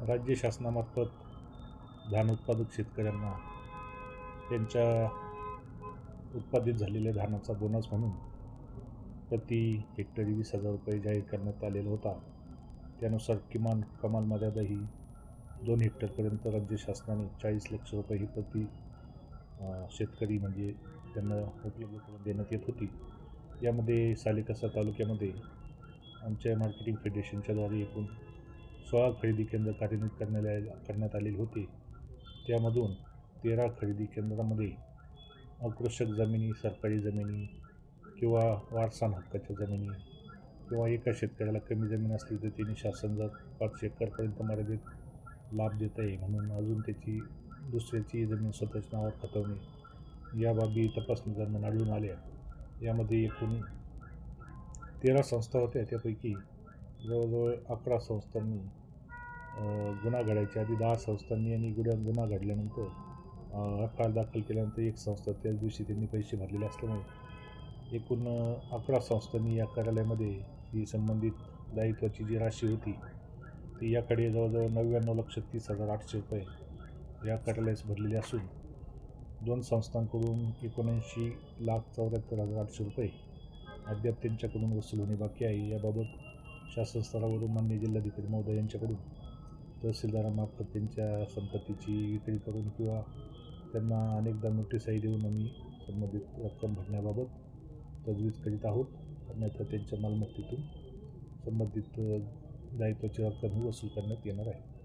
राज्य शासनामार्फत धान उत्पादक शेतकऱ्यांना त्यांच्या उत्पादित झालेल्या धानाचा बोनस म्हणून प्रति हेक्टरी 20,000 रुपये जाहीर करण्यात आलेला होता। त्यानुसार कमाल मर्यादा ही 2 हेक्टरपर्यंत राज्य शासनाने 40 लाख रुपये ही प्रति शेतकरी म्हणजे त्यांना उपलब्ध करून देण्यात येत होती। यामध्ये सालेकसा तालुक्यामध्ये आमच्या मार्केटिंग फेडरेशनच्याद्वारे एकूण 16 खरेदी केंद्र कार्यान्वित करण्यात आलेले होते। त्यामधून 13 खरेदी केंद्रामध्ये अकृषक जमिनी, सरकारी जमिनी किंवा वारसा हक्काच्या जमिनी किंवा एका शेतकऱ्याला कमी जमीन असली तर त्यांनी शासन जर 5 एकरपर्यंत मर्यादित लाभ देत आहे म्हणून अजून त्याची दुसऱ्याची जमीन स्वतःच्या नावावर खतवणे या बाबी तपासणी दरम्यान आढळून आल्या। यामध्ये एकूण 13 संस्था होत्या। त्यापैकी जवळजवळ 11 संस्थांनी गुन्हा घडायच्या आधी 10 संस्थांनी आणि गुन्हा घडल्यानंतर एफआयआर दाखल केल्यानंतर एक संस्था त्याच दिवशी त्यांनी पैसे भरलेले असल्यामुळे एकूण 11 संस्थांनी या कार्यालयामध्ये ही संबंधित दायित्वाची जी राशी होती ती याकडे जवळजवळ 99,30,800 रुपये या कार्यालयास भरलेले असून 2 संस्थांकडून 79,74,800 रुपये अद्याप त्यांच्याकडून वसूल होणे बाकी आहे। याबाबत शासन स्तरावरून माननीय जिल्हाधिकारी महोदय यांच्याकडून तहसीलदारांमार्फत त्यांच्या संपत्तीची विक्री करून किंवा त्यांना अनेकदा नोटीसही देऊन आम्ही संबंधित रक्कम भरण्याबाबत तजवीज करीत आहोत। अन्यथा त्यांच्या मालमत्तेतून संबंधित दायित्वाची रक्कम ही वसूल करण्यात येणार आहे।